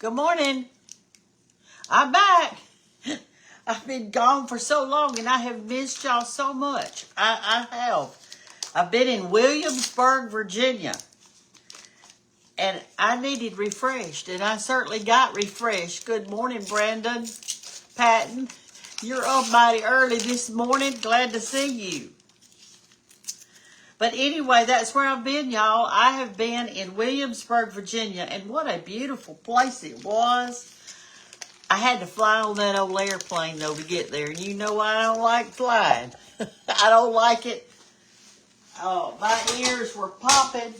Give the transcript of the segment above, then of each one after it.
Good morning. I'm back. I've been gone for so long and I have missed y'all so much. I have. I've been in Williamsburg, Virginia. And I needed refreshed. And I certainly got refreshed. Good morning, Brandon. Patton. You're up mighty early this morning. Glad to see you. But anyway, that's where I've been, y'all. I have been in Williamsburg, Virginia, and what a beautiful place it was. I had to fly on that old airplane, though, to get there. And you know I don't like flying. I don't like it. My ears were popping,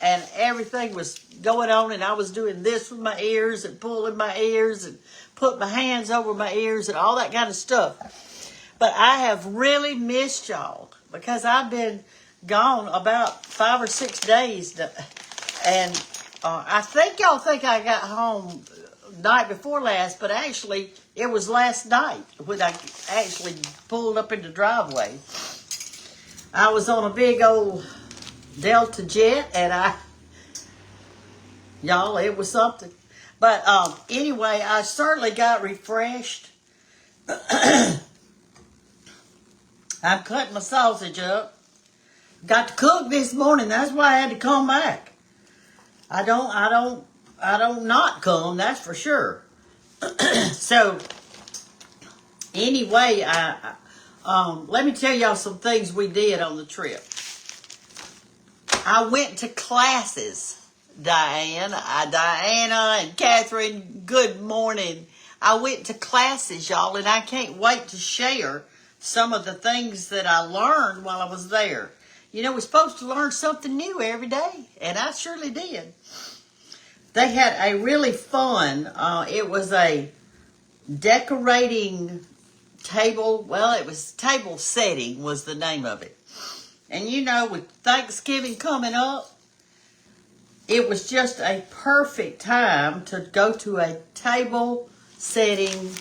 and everything was going on, and I was doing this with my ears and pulling my ears and putting my hands over my ears and all that kind of stuff. But I have really missed y'all because I've been gone about 5 or 6 days, and I think y'all think I got home night before last, but actually it was last night when I actually pulled up in the driveway. I was on a big old Delta jet, and y'all, it was something. But anyway, I certainly got refreshed. I'm cutting my sausage up. Got to cook this morning. That's why I had to come back. I don't not come, that's for sure. So anyway, let me tell y'all some things we did on the trip. I went to classes. Diana and Catherine, good morning. I went to classes, y'all, and I can't wait to share some of the things that I learned while I was there. You know, we're supposed to learn something new every day, and I surely did. They had a really fun, it was a decorating table, well, it was table setting was the name of it. And you know, with Thanksgiving coming up, it was just a perfect time to go to a table setting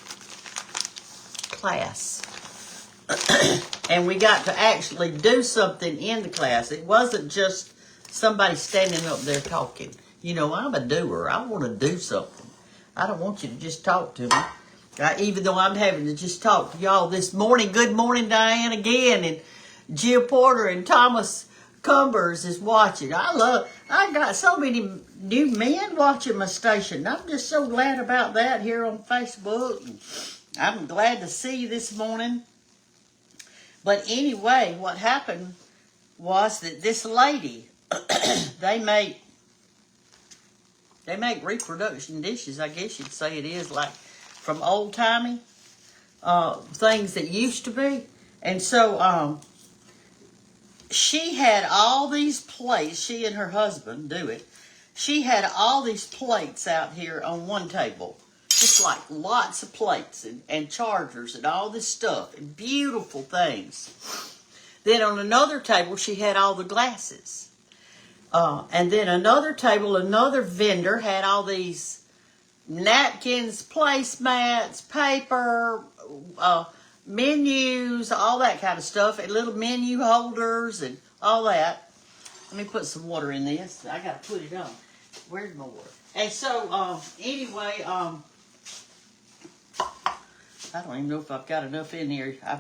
class. And we got to actually do something in the class. It wasn't just somebody standing up there talking. You know, I'm a doer. I want to do something. I don't want you to just talk to me. Even though I'm having to just talk to y'all this morning. Good morning, Diane, again. And Jill Porter and Thomas Cumbers is watching. I got so many new men watching my station. I'm just so glad about that here on Facebook. I'm glad to see you this morning. But anyway, what happened was that this lady, they make reproduction dishes, I guess you'd say it is, like from old-timey things that used to be. And so she had all these plates. She and her husband do it. She had all these plates out here on one table. Just like lots of plates and chargers and all this stuff and beautiful things. Then on another table, she had all the glasses. And then another table, another vendor had all these napkins, placemats, paper, menus, all that kind of stuff, and little menu holders and all that. Let me put some water in this. I got to put it on. Where's my water? And so, anyway, I don't even know if I've got enough in here. I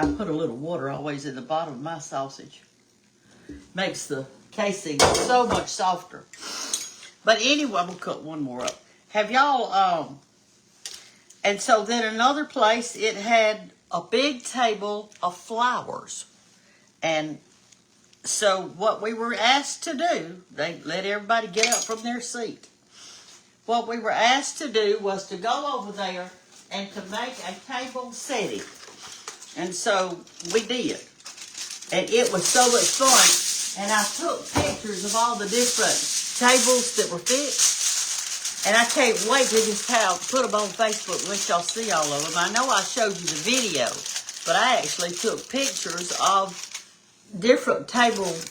put a little water always in the bottom of my sausage. Makes the casing so much softer. But anyway, I'm going to cut one more up. Have y'all, and so then another place, it had a big table of flowers. And so what we were asked to do, they let everybody get up from their seat. What we were asked to do was to go over there and to make a table setting. And so we did. And it was so much fun. And I took pictures of all the different tables that were fixed. And I can't wait to just put them on Facebook and let y'all see all of them. I know I showed you the video, but I actually took pictures of different settings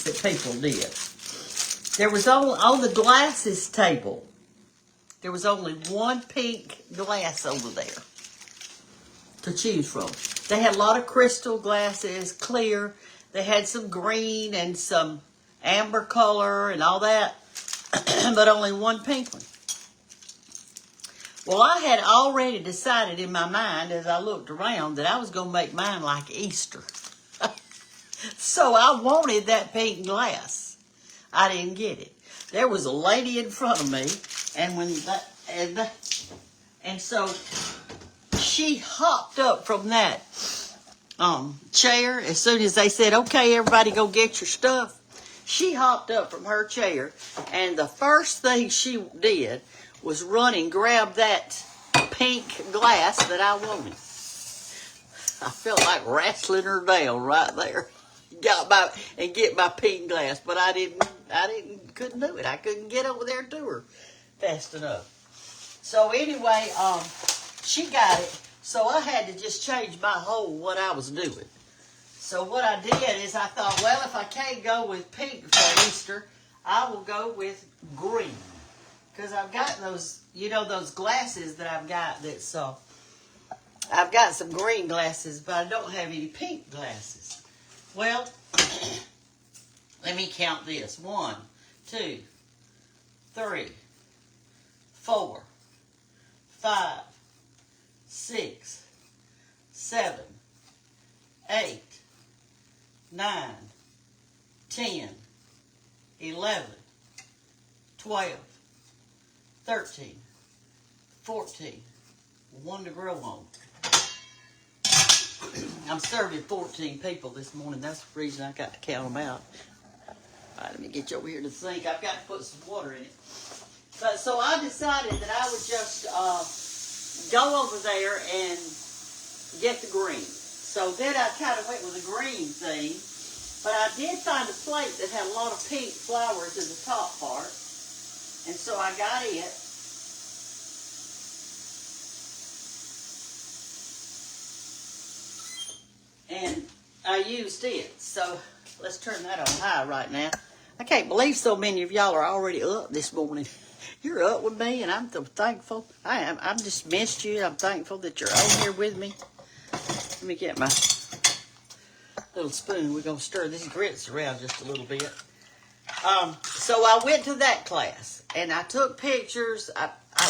that people did. There was on the glasses table, there was only one pink glass over there to choose from. They had a lot of crystal glasses, clear. They had some green and some amber color and all that, but only one pink one. Well, I had already decided in my mind as I looked around that I was going to make mine like Easter. So I wanted that pink glass. I didn't get it. There was a lady in front of me, and so she hopped up from that chair as soon as they said, "Okay, everybody, go get your stuff." She hopped up from her chair, and the first thing she did was run and grab that pink glass that I wanted. I felt like wrestling her down right there. Get my pink glass, but I couldn't do it. I couldn't get over there to her fast enough. So anyway, she got it. So I had to just change my whole what I was doing. So what I did is I thought, well, if I can't go with pink for Easter, I will go with green. Because I've got those, those glasses that I've got that's, I've got some green glasses, but I don't have any pink glasses. Well, let me count this. 1, 2, 3, 4, 5, 6, 7, 8, 9, 10, 11, 12, 13, 14, 1 to grow on. I'm serving 14 people this morning. That's the reason I got to count them out. All right, let me get you over here to the sink. I've got to put some water in it. But so I decided that I would just go over there and get the green. So then I kind of went with the green thing. But I did find a plate that had a lot of pink flowers in the top part. And so I got it. And I used it. So let's turn that on high right now. I can't believe so many of y'all are already up this morning. You're up with me, and I'm so thankful. I am. I've just missed you. I'm thankful that you're on here with me. Let me get my little spoon. We're going to stir these grits around just a little bit. So I went to that class, and I took pictures.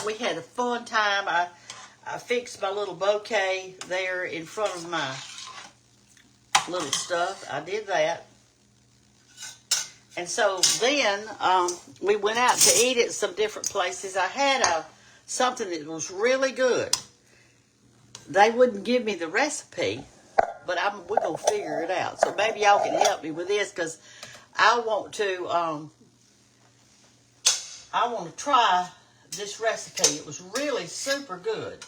We had a fun time. I fixed my little bouquet there in front of my little stuff. I did that. And so then we went out to eat at some different places. I had something that was really good. They wouldn't give me the recipe, but we're going to figure it out. So maybe y'all can help me with this, because I want to try this recipe. It was really super good.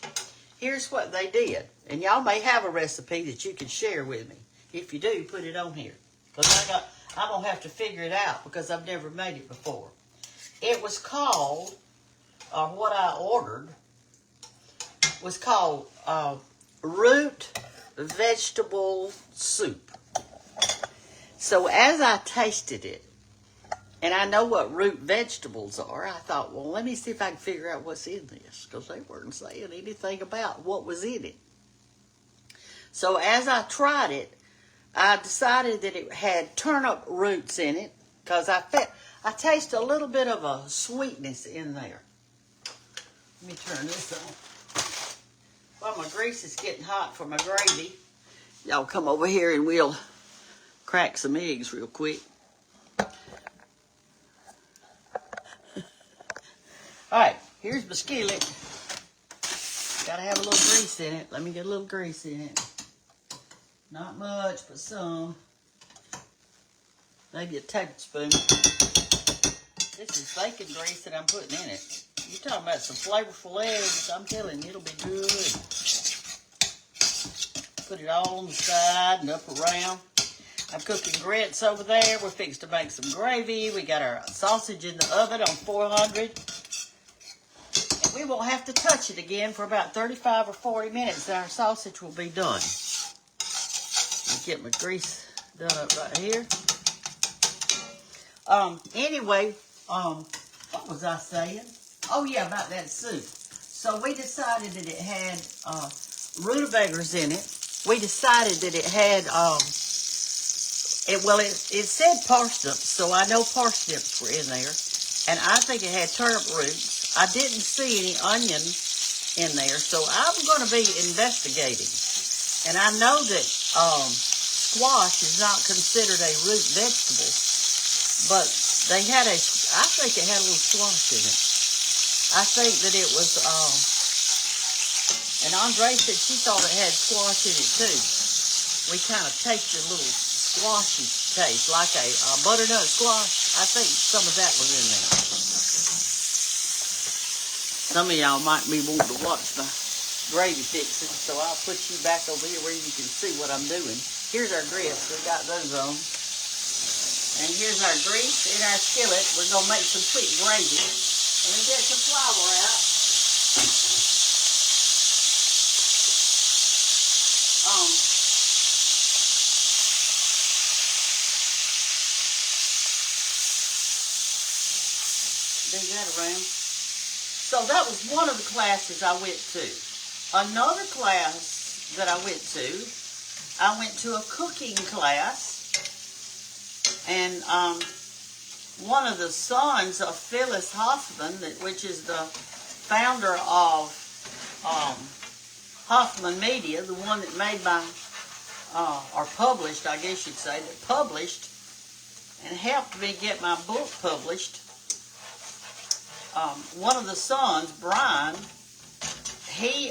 Here's what they did. And y'all may have a recipe that you can share with me. If you do, put it on here. Because I'm going to have to figure it out, because I've never made it before. It was called, or what I ordered, was called root vegetable soup. So as I tasted it, and I know what root vegetables are, I thought, well, let me see if I can figure out what's in this, because they weren't saying anything about what was in it. So as I tried it, I decided that it had turnip roots in it, because I taste a little bit of a sweetness in there. Let me turn this on. While my grease is getting hot for my gravy, y'all come over here and we'll crack some eggs real quick. All right, here's my skillet. Gotta have a little grease in it. Let me get a little grease in it. Not much, but some. Maybe a tablespoon. This is bacon grease that I'm putting in it. You're talking about some flavorful eggs. I'm telling you, it'll be good. Put it all on the side and up around. I'm cooking grits over there. We're fixing to make some gravy. We got our sausage in the oven on 400. And we won't have to touch it again for about 35 or 40 minutes, and our sausage will be done. Get my grease done up right here. Anyway, what was I saying? Oh yeah, about that soup. So we decided that it had rutabagas in it. We decided that it had It said parsnips, so I know parsnips were in there. And I think it had turnip roots. I didn't see any onion in there, so I'm going to be investigating. And I know that squash is not considered a root vegetable, but I think it had a little squash in it. I think that it was, and Andre said she thought it had squash in it too. We kind of tasted a little squashy taste, like a butternut squash. I think some of that was in there. Some of y'all might be wanting to watch my gravy fixing, so I'll put you back over here where you can see what I'm doing. Here's our grits. We got those on. And here's our grease in our skillet. We're going to make some quick gravy. Let me get some flour out. Move that around. So that was one of the classes I went to. Another class that I went to a cooking class. And one of the sons of Phyllis Hoffman, which is the founder of Hoffman Media, the one that made my, or published, I guess you'd say, that published and helped me get my book published. One of the sons, Brian, he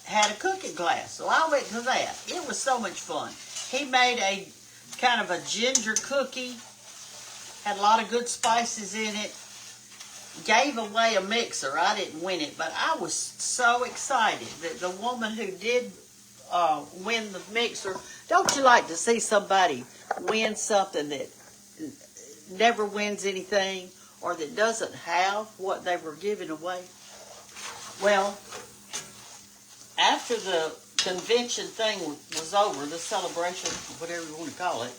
had a cooking class, so I went to that. It was so much fun. He made a kind of a ginger cookie, had a lot of good spices in it, gave away a mixer. I didn't win it, but I was so excited that the woman who did win the mixer, don't you like to see somebody win something that never wins anything or that doesn't have what they were giving away? Well, after the convention thing was over, the celebration, whatever you want to call it,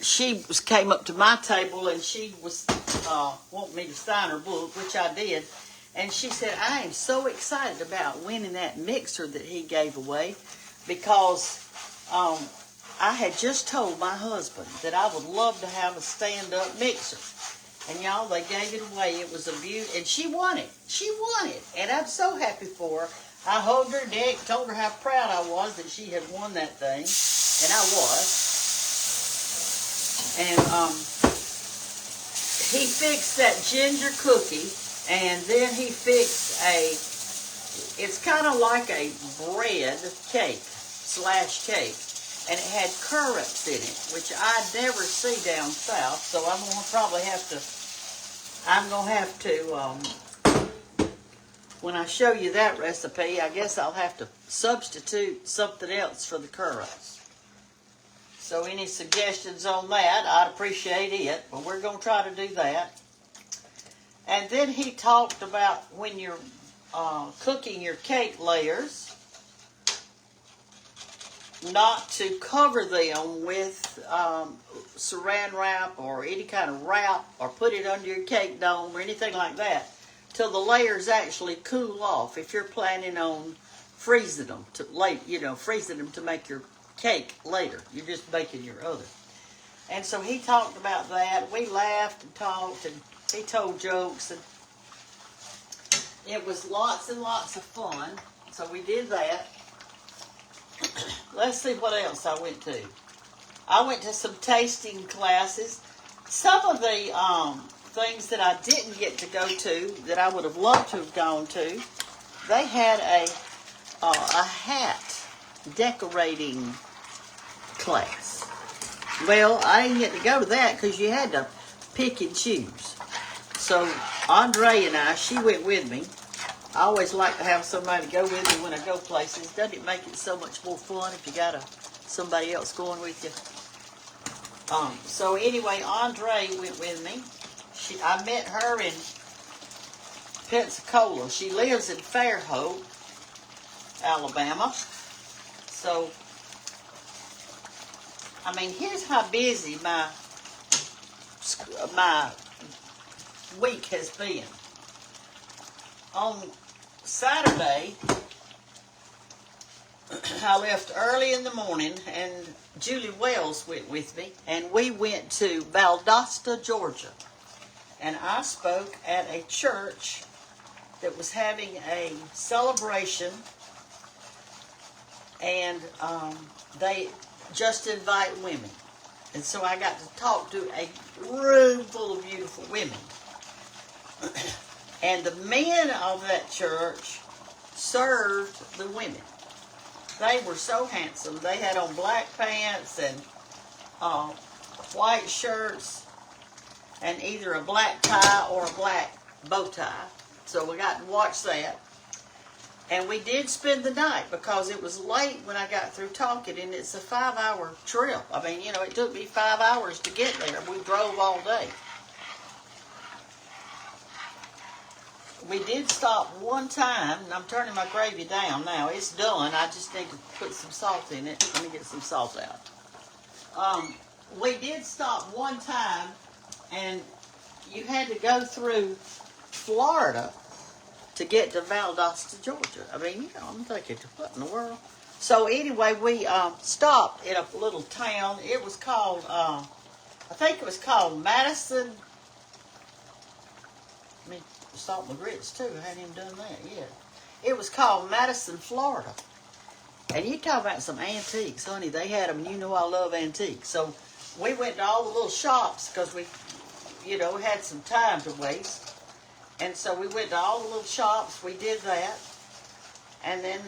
she came up to my table and she was wanting me to sign her book, which I did. And she said, I am so excited about winning that mixer that he gave away because I had just told my husband that I would love to have a stand-up mixer. And y'all, they gave it away. It was a beauty. And she won it. She won it. And I'm so happy for her. I hugged her neck, told her how proud I was that she had won that thing. And I was. And he fixed that ginger cookie. And then he fixed it's kind of like a bread cake / cake. And it had currants in it, which I never see down south. So I'm going to probably have to, when I show you that recipe, I guess I'll have to substitute something else for the currants. So any suggestions on that, I'd appreciate it. But we're going to try to do that. And then he talked about when you're cooking your cake layers, not to cover them with saran wrap or any kind of wrap or put it under your cake dome or anything like that till the layers actually cool off. If you're planning on freezing them freezing them to make your cake later, you're just baking your oven. And so he talked about that. We laughed and talked, and he told jokes, and it was lots and lots of fun. So we did that. Let's see what else I went to. I went to some tasting classes. Some of the things that I didn't get to go to that I would have loved to have gone to, they had a hat decorating class. Well, I didn't get to go to that because you had to pick and choose. So Andre and she went with me. I always like to have somebody go with me when I go places. Doesn't it make it so much more fun if you got somebody else going with you? So anyway, Andre went with me. I met her in Pensacola. She lives in Fairhope, Alabama. So, I mean, here's how busy my week has been. On Saturday, I left early in the morning, and Julie Wells went with me, and we went to Valdosta, Georgia. And I spoke at a church that was having a celebration, and they just invite women. And so I got to talk to a room full of beautiful women. And the men of that church served the women. They were so handsome. They had on black pants and white shirts and either a black tie or a black bow tie. So we got to watch that. And we did spend the night because it was late when I got through talking, and it's a 5-hour trip. I mean, you know, it took me 5 hours to get there. We drove all day. We did stop one time, and I'm turning my gravy down now. It's done. I just need to put some salt in it. Let me get some salt out. We did stop one time, and you had to go through Florida to get to Valdosta, Georgia. I mean, you know, I'm thinking, what in the world? So anyway, we stopped in a little town. It was called, I think it was called Madison. I mean, salt and grits too. I hadn't even done that yet. It was called Madison, Florida. And you talk about some antiques, honey. They had them. You know I love antiques. So we went to all the little shops because we, you know, had some time to waste. And so we went to all the little shops. We did that. And then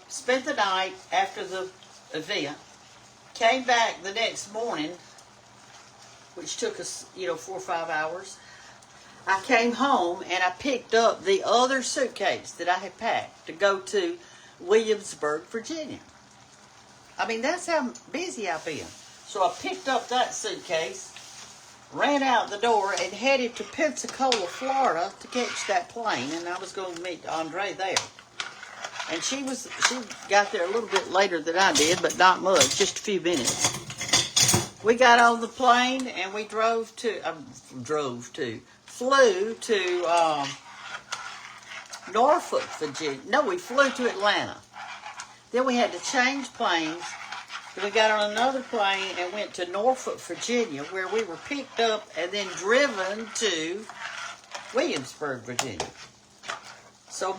spent the night after the event. Came back the next morning, which took us, you know, 4 or 5 hours. I came home and I picked up the other suitcase that I had packed to go to Williamsburg, Virginia. I mean, that's how busy I've been. So I picked up that suitcase, ran out the door, and headed to Pensacola, Florida to catch that plane. And I was going to meet Andre there. And she got there a little bit later than I did, but not much, just a few minutes. We got on the plane and we flew to Norfolk, Virginia. No, we flew to Atlanta. Then we had to change planes. Then we got on another plane and went to Norfolk, Virginia, where we were picked up and then driven to Williamsburg, Virginia. So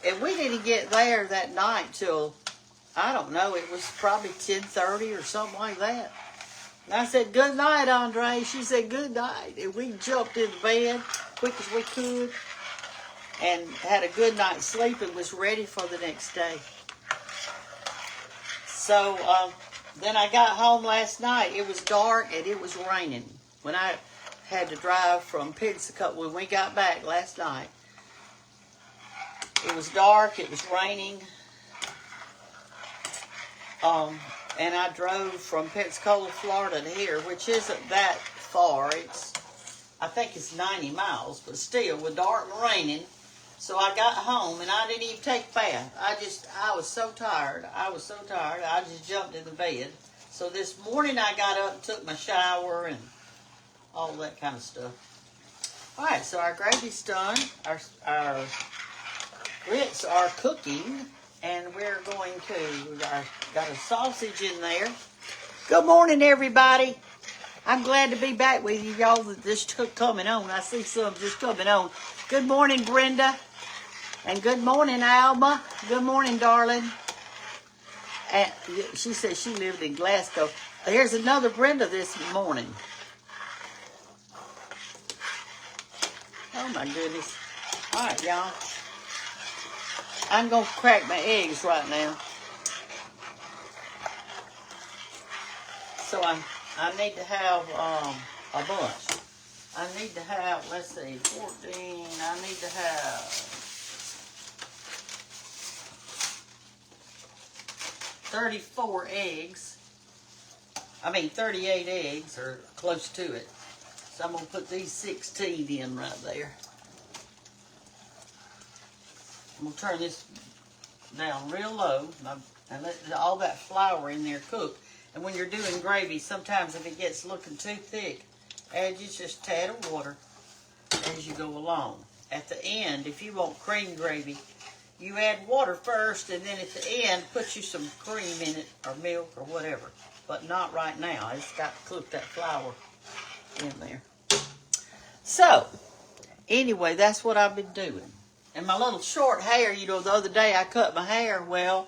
and we didn't get there that night till, I don't know, it was probably 10:30 or something like that. And I said, "Good night, Andre." She said, "Good night." And we jumped in bed quick as we could and had a good night's sleep and was ready for the next day. So then I got home last night. It was dark and it was raining. When I had to drive from Pensacola, when we got back last night, it was dark, it was raining. And I drove from Pensacola, Florida to here, which isn't that far. I think it's 90 miles, but still, with dark and raining. So I got home, and I didn't even take a bath. I was so tired. I just jumped in the bed. So this morning I got up and took my shower and all that kind of stuff. All right, so our gravy's done. Our grits are cooking. And we're going to, we got a sausage in there. Good morning, everybody. I'm glad to be back with you, y'all, that just took coming on. I see some just coming on. Good morning, Brenda. And good morning, Alma. Good morning, darling. And she said she lived in Glasgow. Here's another Brenda this morning. Oh, my goodness. All right, y'all. I'm going to crack my eggs right now. So I need to have a bunch. I need to have, let's see, 14. I need to have 34 eggs. I mean 38 eggs, or close to it. So I'm going to put these 16 in right there. I'm going to turn this down real low and let all that flour in there cook. And when you're doing gravy, sometimes if it gets looking too thick, add just a tad of water as you go along. At the end, if you want cream gravy, you add water first, and then at the end, put you some cream in it, or milk, or whatever. But not right now. I just got to cook that flour in there. So, anyway, that's what I've been doing. And my little short hair, you know, the other day I cut my hair. Well,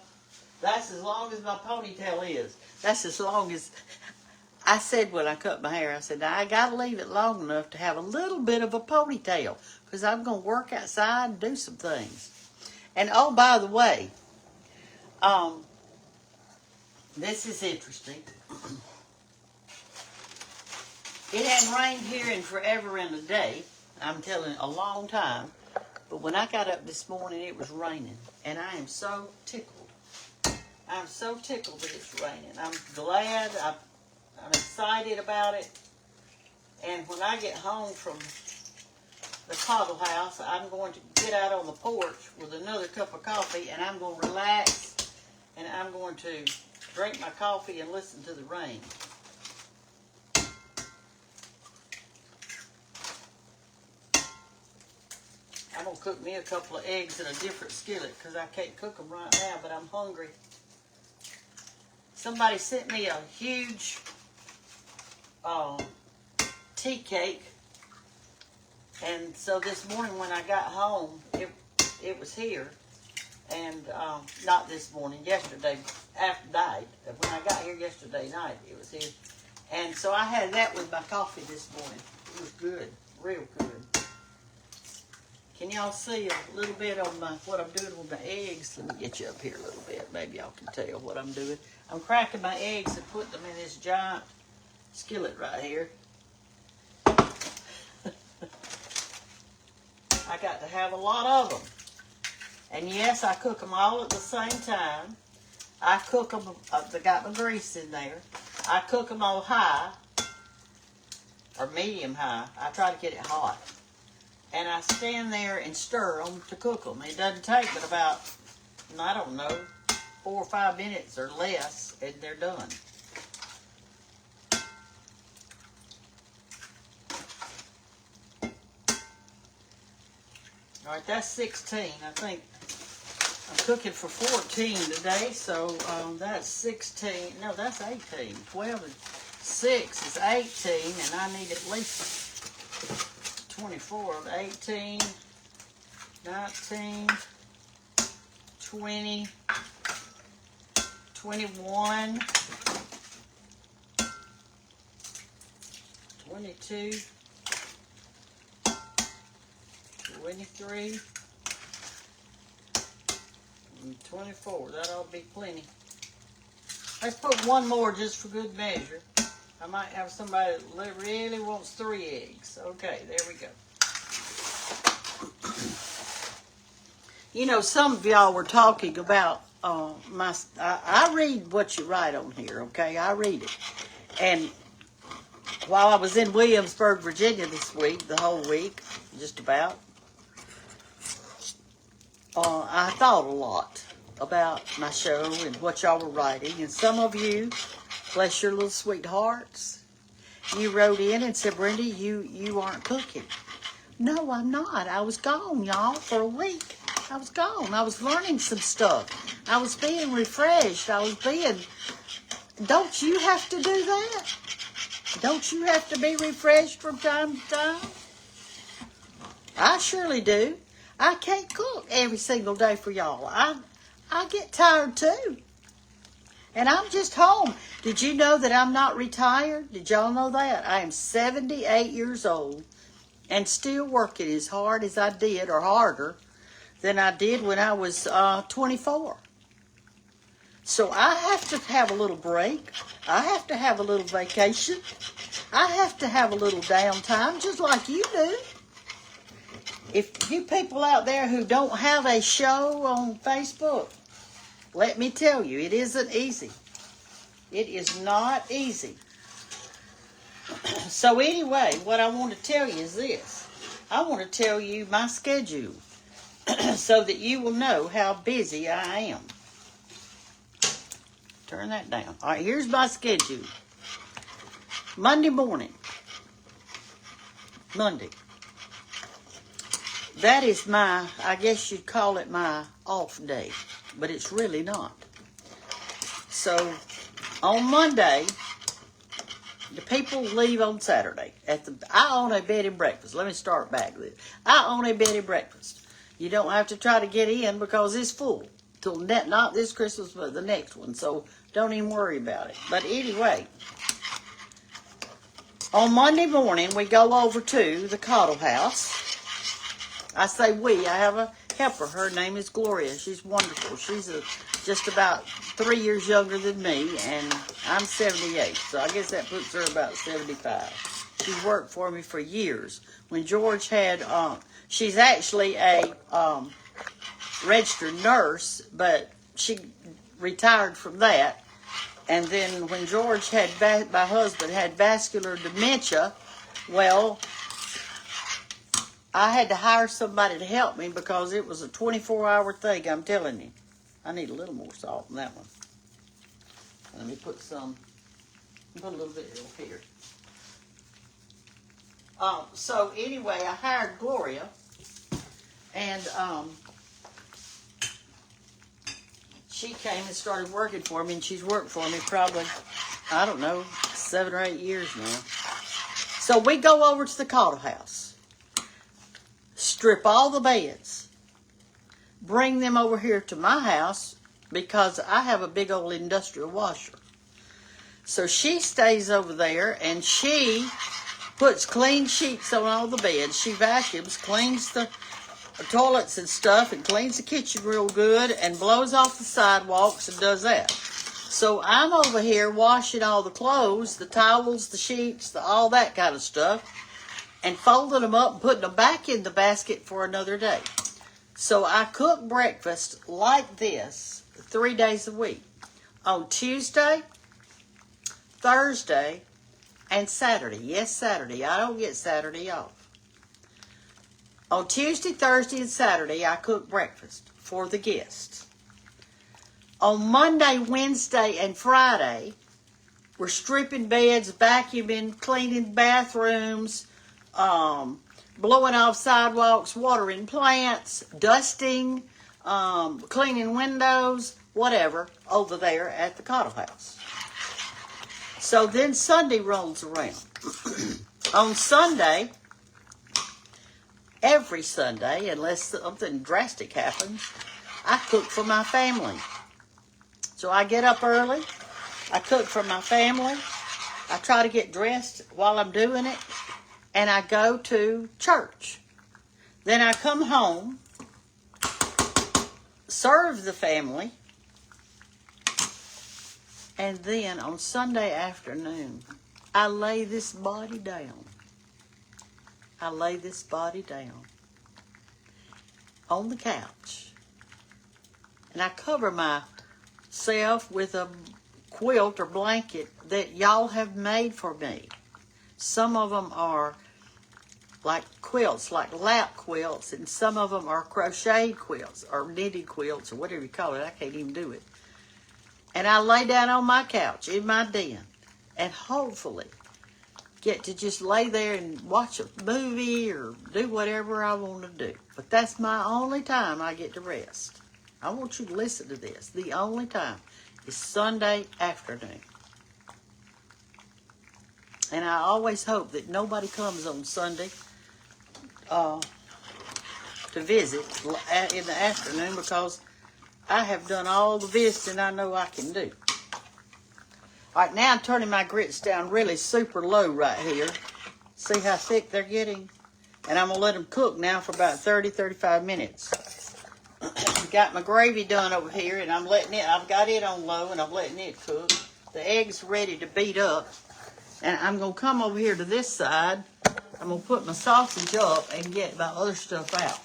that's as long as my ponytail is. That's as long as... I said when I cut my hair, I said, now I got to leave it long enough to have a little bit of a ponytail, because I'm going to work outside and do some things. And oh, by the way, this is interesting. It hadn't rained here in forever and a day. I'm telling you, a long time. But when I got up this morning, it was raining. And I am so tickled. I'm so tickled that it's raining. I'm glad. I'm excited about it. And when I get home from the coddle house, I'm going to get out on the porch with another cup of coffee, and I'm going to relax, and I'm going to drink my coffee and listen to the rain. I'm going to cook me a couple of eggs in a different skillet because I can't cook them right now, but I'm hungry. Somebody sent me a huge tea cake, and so this morning when I got home, it was here, and not this morning, yesterday after night. When I got here yesterday night, it was here, and so I had that with my coffee this morning. It was good, real good. Can y'all see a little bit of what I'm doing with my eggs? Let me get you up here a little bit. Maybe y'all can tell what I'm doing. I'm cracking my eggs and putting them in this giant skillet right here. I got to have a lot of them. And yes, I cook them all at the same time. I cook them, they got my grease in there. I cook them on high, or medium high. I try to get it hot. And I stand there and stir them to cook them. It doesn't take but about, I don't know, 4 or 5 minutes or less, and they're done. All right, that's 16. I think I'm cooking for 14 today, so that's 16. No, that's 18. 12 and 6 is 18, and I need at least 24 of 18, 19, 20, 21, 22, 23, and 24. That ought to be plenty. Let's put one more just for good measure. I might have somebody that really wants 3 eggs. Okay, there we go. You know, some of y'all were talking about I read what you write on here, okay? I read it. And while I was in Williamsburg, Virginia this week, the whole week, just about, I thought a lot about my show and what y'all were writing. And some of you, bless your little sweethearts, you wrote in and said, Brenda, you aren't cooking. No, I'm not. I was gone, y'all, for a week. I was gone. I was learning some stuff. I was being refreshed. Don't you have to do that? Don't you have to be refreshed from time to time? I surely do. I can't cook every single day for y'all. I get tired too. And I'm just home. Did you know that I'm not retired? Did y'all know that? I am 78 years old and still working as hard as I did, or harder than I did when I was 24. So I have to have a little break. I have to have a little vacation. I have to have a little downtime, just like you do. If you people out there who don't have a show on Facebook, let me tell you, it isn't easy. It is not easy. So anyway, what I want to tell you is this. I want to tell you my schedule so that you will know how busy I am. Turn that down. All right, here's my schedule. Monday morning. Monday. that is my, I guess you'd call it my off day, but it's really not. So on Monday, the people leave on Saturday. I own a bed and breakfast. Let me start back with it. I own a bed and breakfast. You don't have to try to get in because it's full. Till not this Christmas, but the next one. So don't even worry about it. But anyway, on Monday morning, we go over to the Cottle House. I say we. I have a helper. Her name is Gloria. She's wonderful. She's just about 3 years younger than me, and I'm 78. So I guess that puts her about 75. She's worked for me for years. When George had, she's actually a registered nurse, but she retired from that. And then when George had, my husband had vascular dementia, well, I had to hire somebody to help me because it was a 24-hour thing, I'm telling you. I need a little more salt in that one. Let me put some, put a little bit over here. So anyway, I hired Gloria, and she came and started working for me, and she's worked for me probably, I don't know, 7 or 8 years now. So we go over to the Cottle House, strip all the beds, bring them over here to my house because I have a big old industrial washer. So she stays over there and she puts clean sheets on all the beds. She vacuums, cleans the toilets and stuff, and cleans the kitchen real good and blows off the sidewalks and does that. So I'm over here washing all the clothes, the towels, the sheets, all that kind of stuff, and folding them up and putting them back in the basket for another day. So I cook breakfast like this 3 days a week. On Tuesday, Thursday, and Saturday. Yes, Saturday. I don't get Saturday off. On Tuesday, Thursday, and Saturday, I cook breakfast for the guests. On Monday, Wednesday, and Friday, we're stripping beds, vacuuming, cleaning bathrooms, blowing off sidewalks, watering plants, dusting, cleaning windows, whatever, over there at the Cottle House. So then Sunday rolls around. On Sunday, every Sunday, unless something drastic happens, I cook for my family. So I get up early, I cook for my family, I try to get dressed while I'm doing it, and I go to church. Then I come home, serve the family, and then on Sunday afternoon, I lay this body down. I lay this body down on the couch, and I cover myself with a quilt or blanket that y'all have made for me. Some of them are like quilts, like lap quilts, and some of them are crocheted quilts or knitted quilts or whatever you call it. I can't even do it. And I lay down on my couch in my den and hopefully get to just lay there and watch a movie or do whatever I want to do. But that's my only time I get to rest. I want you to listen to this. The only time is Sunday afternoon. And I always hope that nobody comes on Sunday to visit in the afternoon because I have done all the visiting I know I can do. All right, now I'm turning my grits down really super low right here. See how thick they're getting? And I'm going to let them cook now for about 30, 35 minutes. Got my gravy done over here, and I've got it on low, and I'm letting it cook. The eggs ready to beat up. And I'm going to come over here to this side. I'm going to put my sausage up and get my other stuff out.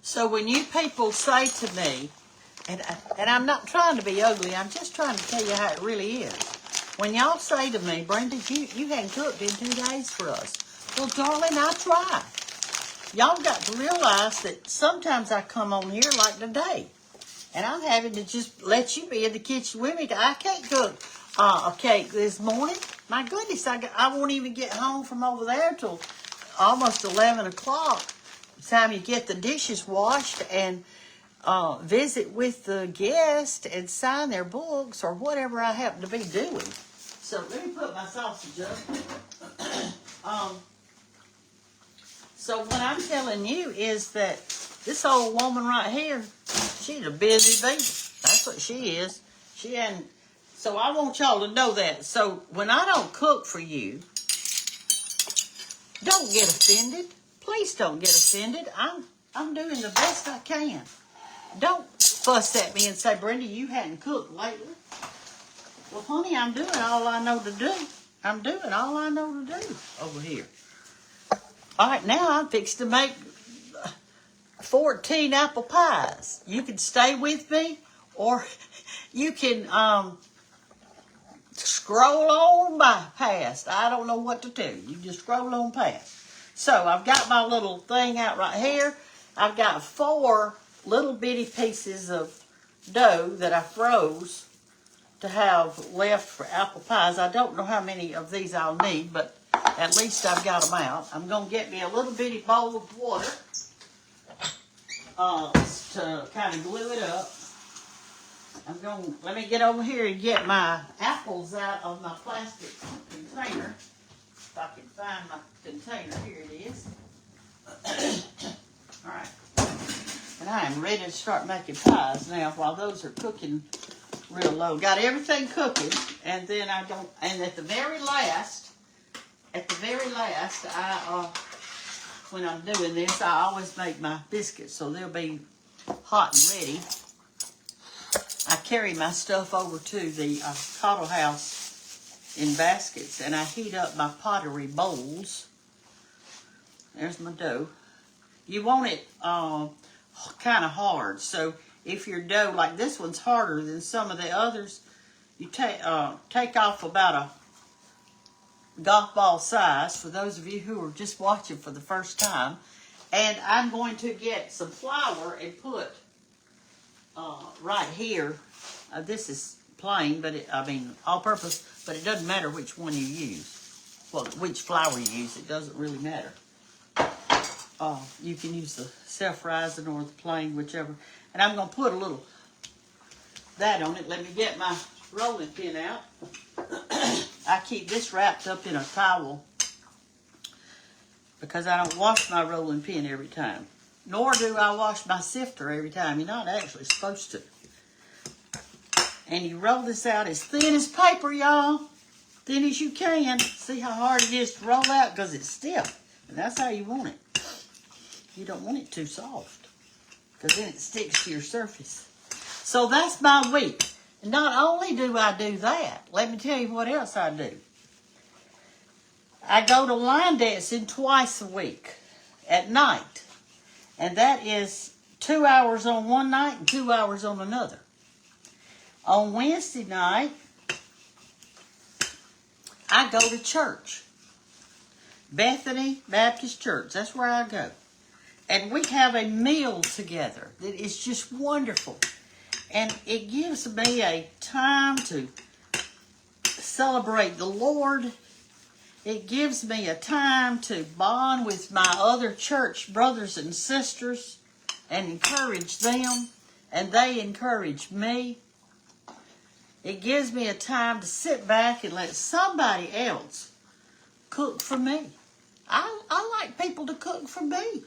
So when you people say to me, and I'm not trying to be ugly, I'm just trying to tell you how it really is. When y'all say to me, Brenda, you hadn't cooked in 2 days for us. Well, darling, I try. Y'all got to realize that sometimes I come on here like today, and I'm having to just let you be in the kitchen with me. I can't cook a cake this morning. My goodness, I won't even get home from over there till almost 11 o'clock. Time you get the dishes washed and visit with the guest and sign their books or whatever I happen to be doing. So let me put my sausage up. So what I'm telling you is that this old woman right here, she's a busy bee. That's what she is. She hadn't. So I want y'all to know that. So when I don't cook for you, don't get offended. Please don't get offended. I'm doing the best I can. Don't fuss at me and say, Brenda, you hadn't cooked lately. Well, honey, I'm doing all I know to do. I'm doing all I know to do over here. All right, now I'm fixing to make 14 apple pies. You can stay with me, or you can scroll on by past. I don't know what to tell you. You just scroll on past. So I've got my little thing out right here. I've got 4 little bitty pieces of dough that I froze to have left for apple pies. I don't know how many of these I'll need, but at least I've got them out. I'm going to get me a little bitty bowl of water to kind of glue it up. Let me get over here and get my apples out of my plastic container. If I can find my container, here it is. All right. And I am ready to start making pies now while those are cooking real low. Got everything cooking, and then and at the very last, when I'm doing this, I always make my biscuits so they'll be hot and ready. I carry my stuff over to the cottle house in baskets, and I heat up my pottery bowls. There's my dough. You want it kind of hard, so if your dough, like this one's harder than some of the others, you take off about a golf ball size for those of you who are just watching for the first time. And I'm going to get some flour and put right here. This is plain, but all purpose, but it doesn't matter which one you use. Well, which flour you use, it doesn't really matter. You can use the self-rising or the plain, whichever. And I'm going to put a little that on it. Let me get my rolling pin out. I keep this wrapped up in a towel because I don't wash my rolling pin every time. Nor do I wash my sifter every time. You're not actually supposed to. And you roll this out as thin as paper, y'all. Thin as you can. See how hard it is to roll out? Because it's stiff. And that's how you want it. You don't want it too soft, because then it sticks to your surface. So that's my week. And not only do I do that, let me tell you what else I do. I go to line dancing twice a week at night. And that is 2 hours on one night and 2 hours on another. On Wednesday night, I go to church. Bethany Baptist Church. That's where I go. And we have a meal together that is just wonderful. And it gives me a time to celebrate the Lord. It gives me a time to bond with my other church brothers and sisters and encourage them. And they encourage me. It gives me a time to sit back and let somebody else cook for me. I like people to cook for me.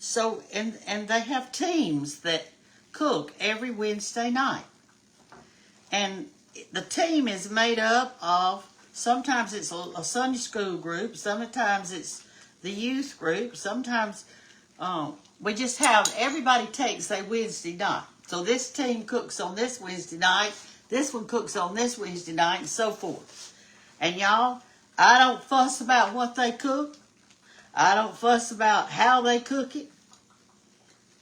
So, and they have teams that cook every Wednesday night. And the team is made up of, sometimes it's a Sunday school group, sometimes it's the youth group, sometimes we just have, everybody takes a Wednesday night. So this team cooks on this Wednesday night, this one cooks on this Wednesday night, and so forth. And y'all, I don't fuss about what they cook. I don't fuss about how they cook it.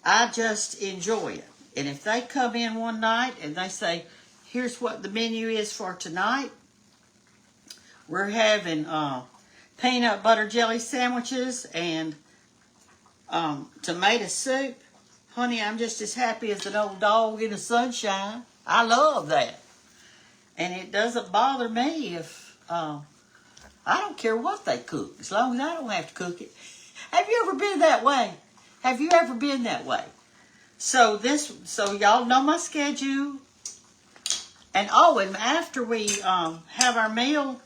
I just enjoy it. And if they come in one night and they say, here's what the menu is for tonight. We're having peanut butter jelly sandwiches and tomato soup. Honey, I'm just as happy as an old dog in the sunshine. I love that. And it doesn't bother me if I don't care what they cook, as long as I don't have to cook it. Have you ever been that way? Have you ever been that way? So y'all know my schedule. And oh, and after we have our meal,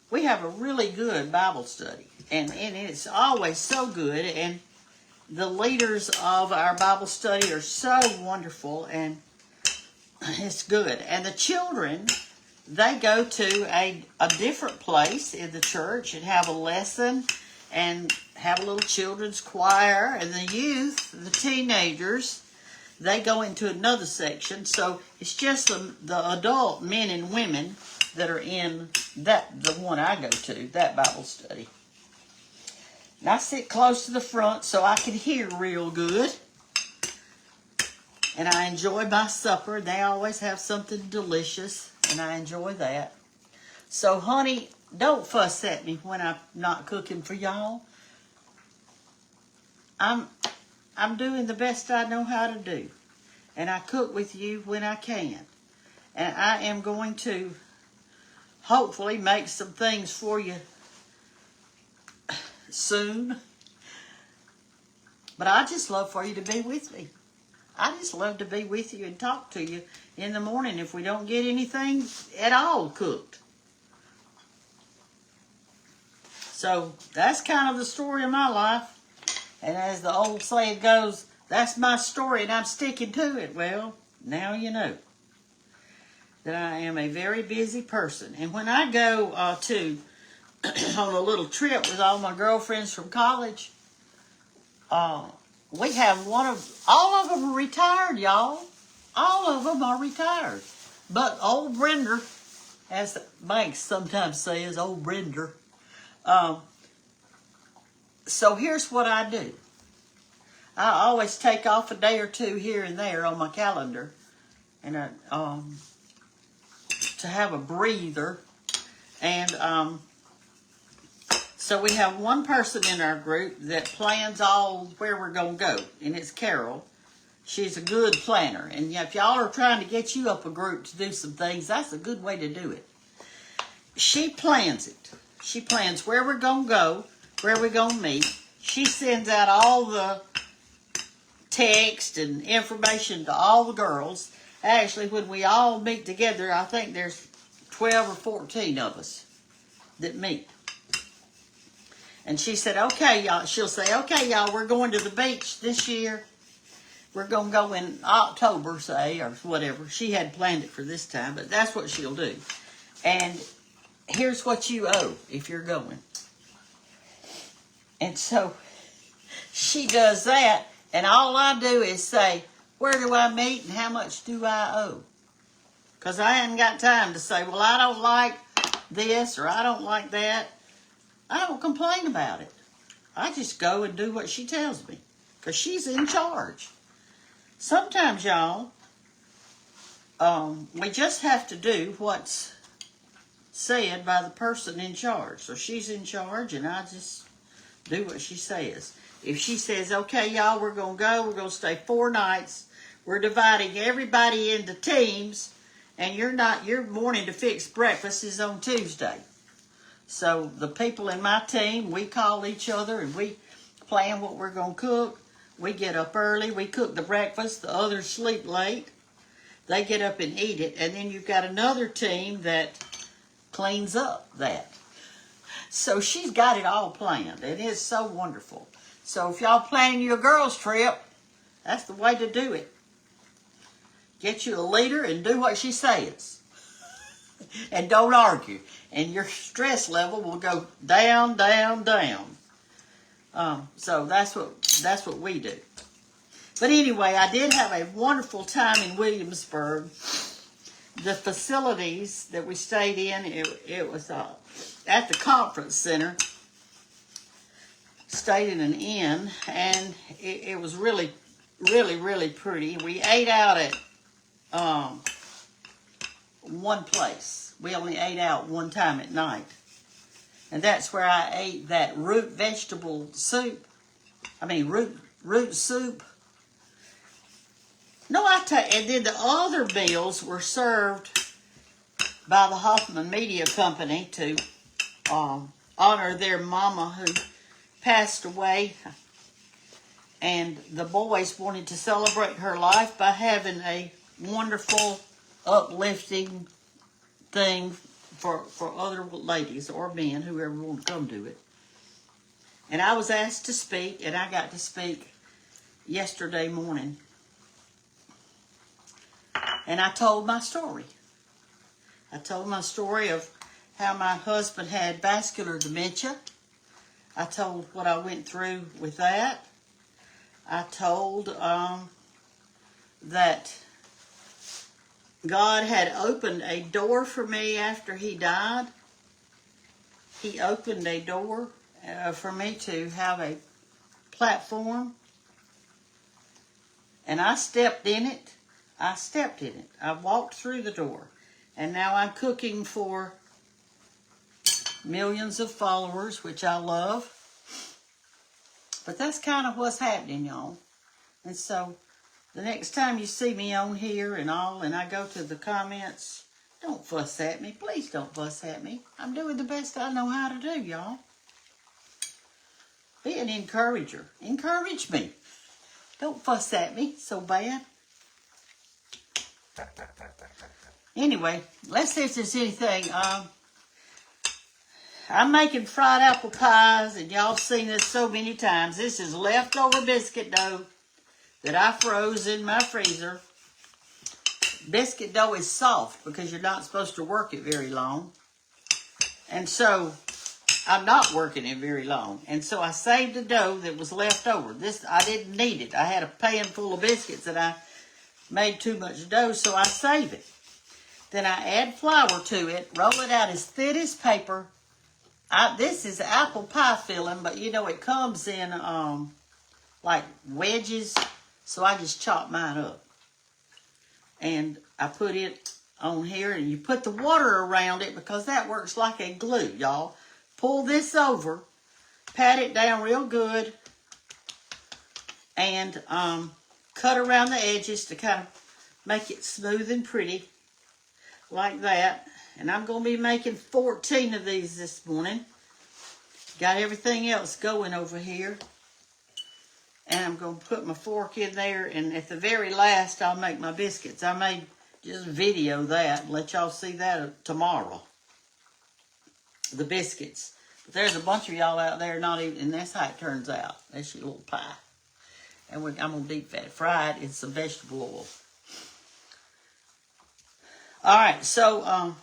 we have a really good Bible study. And it's always so good. And the leaders of our Bible study are so wonderful, and it's good. And the children, they go to a different place in the church and have a lesson and have a little children's choir. And the youth, the teenagers, they go into another section. So it's just the adult men and women that are in the one I go to, that Bible study. And I sit close to the front so I can hear real good. And I enjoy my supper. They always have something delicious, and I enjoy that. So, honey, don't fuss at me when I'm not cooking for y'all. I'm doing the best I know how to do. And I cook with you when I can. And I am going to hopefully make some things for you soon. But I just love for you to be with me. I just love to be with you and talk to you in the morning if we don't get anything at all cooked. So that's kind of the story of my life. And as the old saying goes, that's my story and I'm sticking to it. Well, now you know that I am a very busy person. And when I go on a little trip with all my girlfriends from college, we have all of them are retired, y'all. All of them are retired. But old Brenda, as the bank sometimes says, old Brenda. So here's what I do. I always take off a day or two here and there on my calendar, and to have a breather. And so we have one person in our group that plans all where we're going to go, and it's Carol. She's a good planner. And if y'all are trying to get you up a group to do some things, that's a good way to do it. She plans it. She plans where we're going to go, where we're going to meet. She sends out all the text and information to all the girls. Actually, when we all meet together, I think there's 12 or 14 of us that meet. And she said, okay, y'all. She'll say, okay, y'all, we're going to the beach this year. We're going to go in October, say, or whatever. She had planned it for this time, but that's what she'll do. And here's what you owe if you're going. And so she does that, and all I do is say, where do I meet and how much do I owe? Because I hadn't got time to say, well, I don't like this or I don't like that. I don't complain about it. I just go and do what she tells me because she's in charge. Sometimes, y'all, we just have to do what's said by the person in charge. So she's in charge, and I just do what she says. If she says, okay, y'all, we're going to stay 4 nights. We're dividing everybody into teams, and your morning to fix breakfast is on Tuesday. So the people in my team, we call each other and we plan what we're going to cook. We get up early. We cook the breakfast. The others sleep late. They get up and eat it. And then you've got another team that cleans up that. So she's got it all planned. And it's so wonderful. So if y'all planning your girls' trip, that's the way to do it. Get you a leader and do what she says. And don't argue. And your stress level will go down, down, down. So that's what we do. But anyway, I did have a wonderful time in Williamsburg. The facilities that we stayed in, it was at the conference center. Stayed in an inn, and it was really, really, really pretty. We ate out at one place. We only ate out one time at night. And that's where I ate that root soup. No, and then the other meals were served by the Hoffman Media Company to honor their mama who passed away. And the boys wanted to celebrate her life by having a wonderful, uplifting thing for other ladies or men, whoever want to come to it. And I was asked to speak, and I got to speak yesterday morning. And I told my story. I told my story of how my husband had vascular dementia. I told what I went through with that. I told that God had opened a door for me after he died. He opened a door for me to have a platform. And I stepped in it. I walked through the door. And now I'm cooking for millions of followers, which I love. But that's kind of what's happening, y'all. And so the next time you see me on here and I go to the comments, don't fuss at me. Please don't fuss at me. I'm doing the best I know how to do, y'all. Be an encourager. Encourage me. Don't fuss at me so bad. Anyway, let's see if there's anything. I'm making fried apple pies, and y'all have seen this so many times. This is leftover biscuit dough that I froze in my freezer. Biscuit dough is soft because you're not supposed to work it very long. And so I'm not working it very long. And so I saved the dough that was left over. This, I didn't need it. I had a pan full of biscuits and I made too much dough, so I save it. Then I add flour to it, roll it out as thin as paper. This is apple pie filling, but you know it comes in like wedges, so I just chop mine up. And I put it on here, and you put the water around it because that works like a glue, y'all. Pull this over, pat it down real good, and cut around the edges to kind of make it smooth and pretty, like that. And I'm going to be making 14 of these this morning. Got everything else going over here. And I'm going to put my fork in there, and at the very last, I'll make my biscuits. I may just video that and let y'all see that tomorrow. The biscuits. But there's a bunch of y'all out there not even, and that's how it turns out. That's your little pie. And I'm going to deep fry it in some vegetable oil. All right, so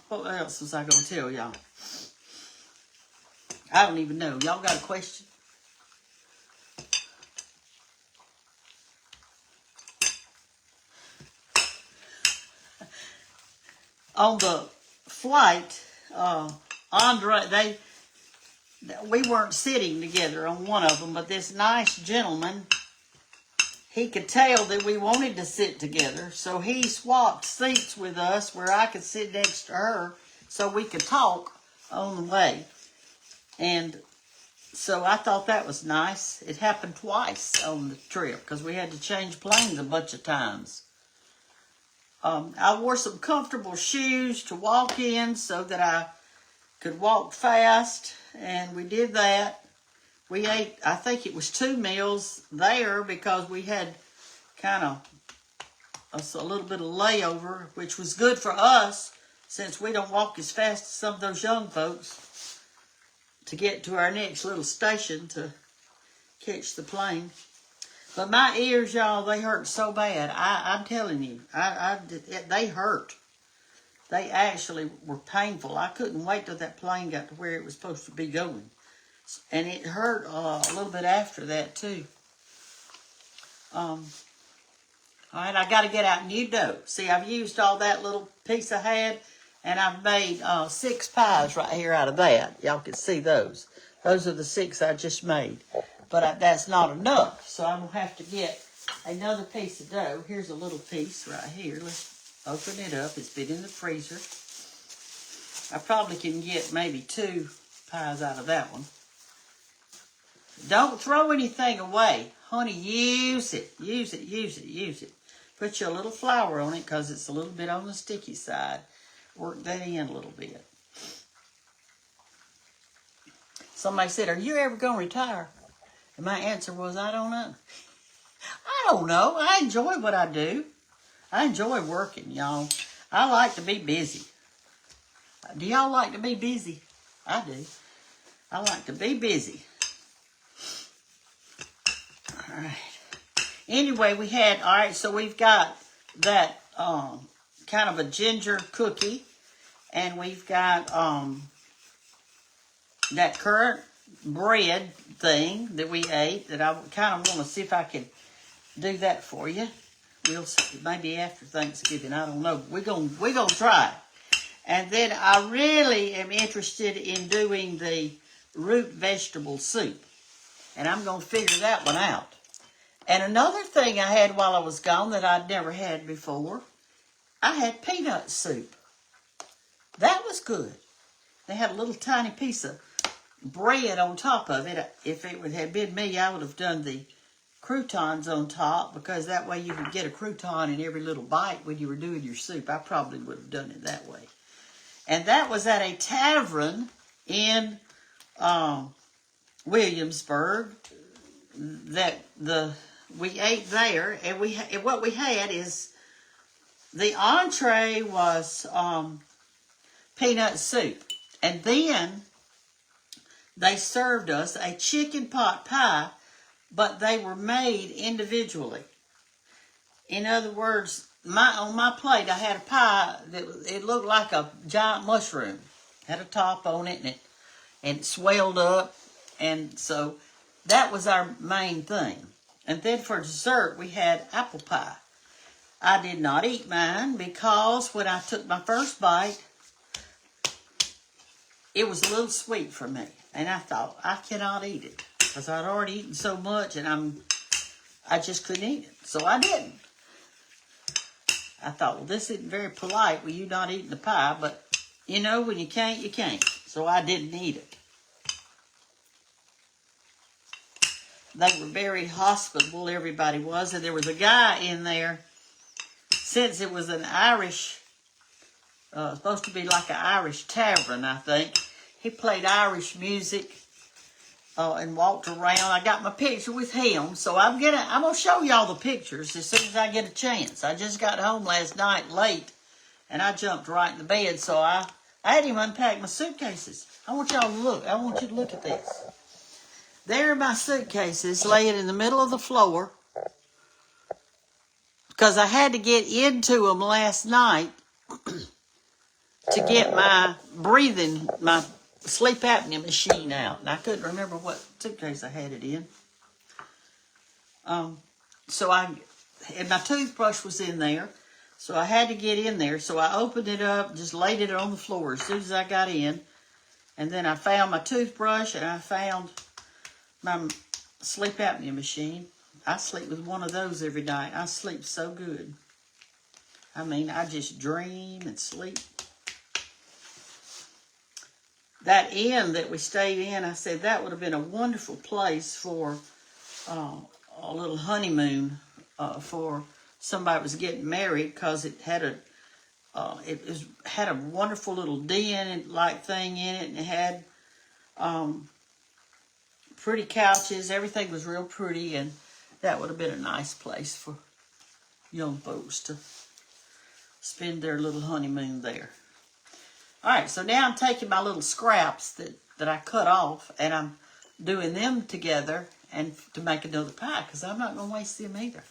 what else was I going to tell y'all? I don't even know. Y'all got a question? On the flight, Andre, we weren't sitting together on one of them, but this nice gentleman, he could tell that we wanted to sit together, so he swapped seats with us where I could sit next to her so we could talk on the way. And so I thought that was nice. It happened twice on the trip because we had to change planes a bunch of times. I wore some comfortable shoes to walk in so that I could walk fast, and we did that. We ate, I think it was 2 meals there because we had kind of a little bit of layover, which was good for us since we don't walk as fast as some of those young folks to get to our next little station to catch the plane. But my ears, y'all, they hurt so bad. I'm telling you, they hurt. They actually were painful. I couldn't wait till that plane got to where it was supposed to be going. And it hurt a little bit after that, too. All right, I got to get out new dough. See, I've used all that little piece I had, and I've made 6 pies right here out of that. Y'all can see those. Those are the 6 I just made. But that's not enough, so I'm going to have to get another piece of dough. Here's a little piece right here. Let's open it up. It's been in the freezer. I probably can get maybe 2 pies out of that one. Don't throw anything away. Honey, use it. Use it, use it, use it. Put you a little flour on it because it's a little bit on the sticky side. Work that in a little bit. Somebody said, are you ever going to retire? And my answer was, I don't know. I don't know. I enjoy what I do. I enjoy working, y'all. I like to be busy. Do y'all like to be busy? I do. I like to be busy. All right. Anyway, so we've got that kind of a ginger cookie. And we've got that currant bread thing that we ate that I kind of want to see if I can do that for you. We'll see, maybe after Thanksgiving. I don't know. We're gonna try it. And then I really am interested in doing the root vegetable soup. And I'm going to figure that one out. And another thing I had while I was gone that I'd never had before, I had peanut soup. That was good. They had a little tiny piece of bread on top of it. If it would have been me, I would have done the croutons on top, because that way you could get a crouton in every little bite when you were doing your soup. I probably would have done it that way. And that was at a tavern in Williamsburg that we ate there, and what we had is the entree was peanut soup, and then they served us a chicken pot pie, but they were made individually. In other words, on my plate I had a pie that it looked like a giant mushroom, had a top on it, and it swelled up, and so that was our main thing. And then for dessert we had apple pie. I did not eat mine because when I took my first bite, it was a little sweet for me. And I thought, I cannot eat it, because I'd already eaten so much and I just couldn't eat it. So I didn't. I thought, well, this isn't very polite with you not eating the pie, but you know, when you can't, you can't. So I didn't eat it. They were very hospitable, everybody was, and there was a guy in there, since it was an Irish, supposed to be like an Irish tavern, I think. He played Irish music and walked around. I got my picture with him, so I'm gonna show y'all the pictures as soon as I get a chance. I just got home last night late, and I jumped right in the bed, so I had him unpack my suitcases. I want y'all to look. I want you to look at this. There are my suitcases laying in the middle of the floor, because I had to get into them last night to get my sleep apnea machine out. And I couldn't remember what suitcase I had it in. And my toothbrush was in there, so I had to get in there. So I opened it up, just laid it on the floor as soon as I got in. And then I found my toothbrush, and I found my sleep apnea machine. I sleep with one of those every night. I sleep so good. I mean, I just dream and sleep. That inn that we stayed in, I said that would have been a wonderful place for a little honeymoon for somebody that was getting married, because it had a wonderful little den-like thing in it, and it had pretty couches. Everything was real pretty, and that would have been a nice place for young folks to spend their little honeymoon there. All right, so now I'm taking my little scraps that I cut off, and I'm doing them together and to make another pie, because I'm not going to waste them either.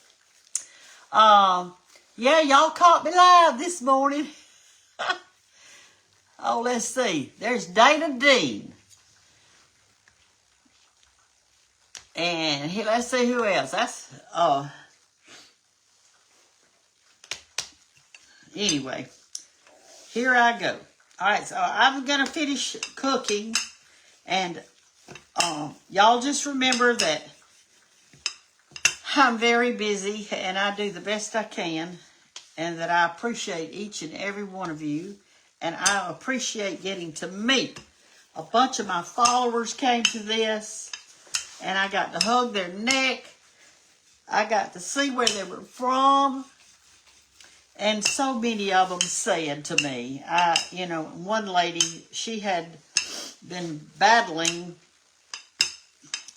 Yeah, y'all caught me live this morning. Oh, let's see. There's Dana Dean. And here, let's see who else. That's, anyway, here I go. All right, so I'm going to finish cooking, and y'all just remember that I'm very busy, and I do the best I can, and that I appreciate each and every one of you, and I appreciate getting to meet a bunch of my followers came to this, and I got to hug their neck. I got to see where they were from. And so many of them said to me, one lady, she had been battling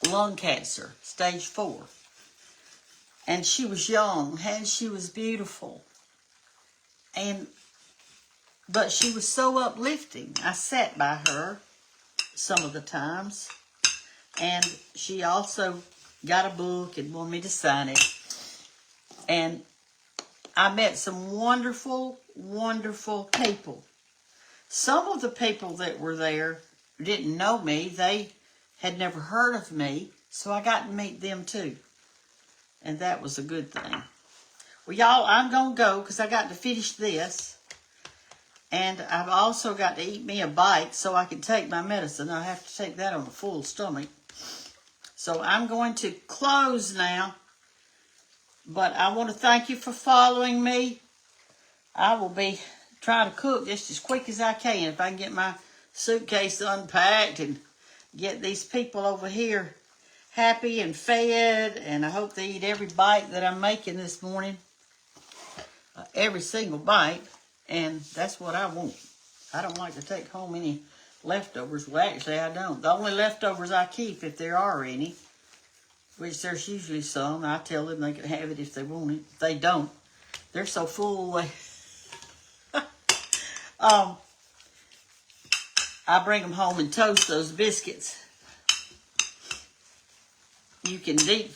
lung cancer, stage 4. And she was young, and she was beautiful. But she was so uplifting. I sat by her some of the times. And she also got a book and wanted me to sign it. And I met some wonderful, wonderful people. Some of the people that were there didn't know me. They had never heard of me. So I got to meet them too. And that was a good thing. Well, y'all, I'm going to go because I got to finish this. And I've also got to eat me a bite so I can take my medicine. I have to take that on a full stomach. So I'm going to close now. But I want to thank you for following me. I will be trying to cook just as quick as I can. If I can get my suitcase unpacked and get these people over here happy and fed. And I hope they eat every bite that I'm making this morning. Every single bite. And that's what I want. I don't like to take home any leftovers. Well, actually, I don't. The only leftovers I keep, if there are any, which there's usually some, I tell them they can have it if they want it. If they don't, they're so full. I bring them home and toast those biscuits. You can make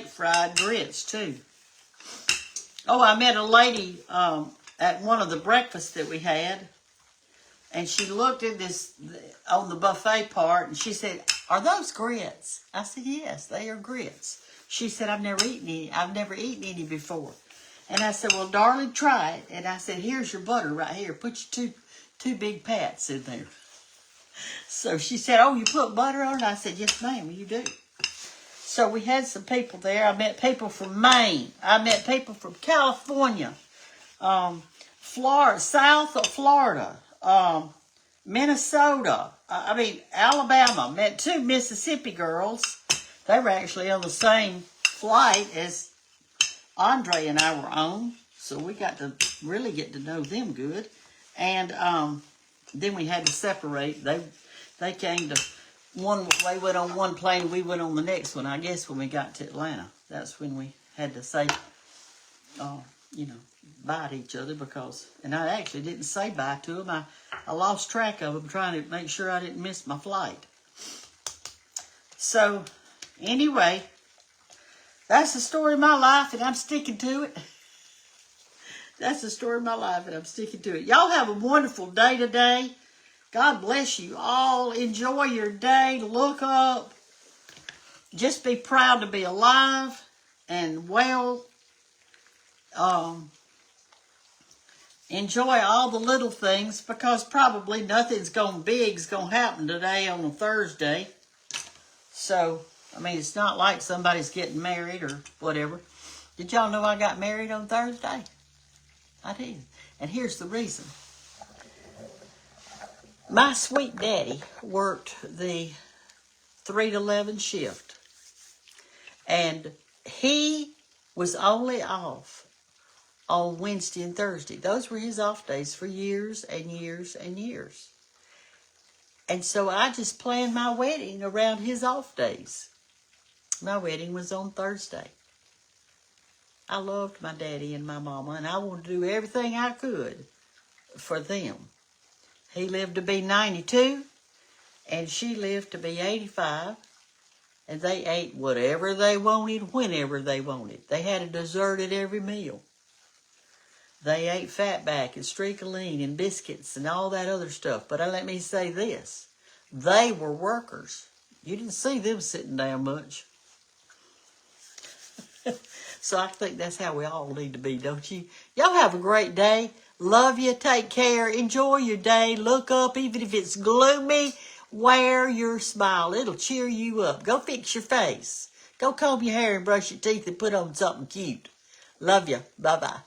fried grits too. Oh, I met a lady at one of the breakfasts that we had, and she looked at this on the buffet part, and she said, "Are those grits?" I said, "Yes, they are grits." She said, I've never eaten any before." And I said, "Well, darling, try it." And I said, "Here's your butter right here. Put your two big pats in there." So she said, "Oh, you put butter on it?" I said, "Yes, ma'am, you do." So we had some people there. I met people from Maine. I met people from California, Florida, south of Florida, Minnesota, Alabama. Met 2 Mississippi girls. They were actually on the same flight as Andre and I were on. So we got to really get to know them good. And then we had to separate. They came to... They went on one plane, we went on the next one. I guess when we got to Atlanta, that's when we had to say, bye to each other and I actually didn't say bye to them. I lost track of them trying to make sure I didn't miss my flight. So, anyway, that's the story of my life, and I'm sticking to it. That's the story of my life, and I'm sticking to it. Y'all have a wonderful day today. God bless you all. Enjoy your day. Look up. Just be proud to be alive and well. Enjoy all the little things because probably nothing's big's going to happen today on a Thursday. So, it's not like somebody's getting married or whatever. Did y'all know I got married on Thursday? I did. And here's the reason. My sweet daddy worked the 3 to 11 shift, and he was only off on Wednesday and Thursday. Those were his off days for years and years and years. And so I just planned my wedding around his off days. My wedding was on Thursday. I loved my daddy and my mama, and I wanted to do everything I could for them. He lived to be 92, and she lived to be 85, and they ate whatever they wanted, whenever they wanted. They had a dessert at every meal. They ate fatback and streakoline and biscuits and all that other stuff. But let me say this. They were workers. You didn't see them sitting down much. So I think that's how we all need to be, don't you? Y'all have a great day. Love you. Take care. Enjoy your day. Look up. Even if it's gloomy, wear your smile. It'll cheer you up. Go fix your face. Go comb your hair and brush your teeth and put on something cute. Love you. Bye-bye.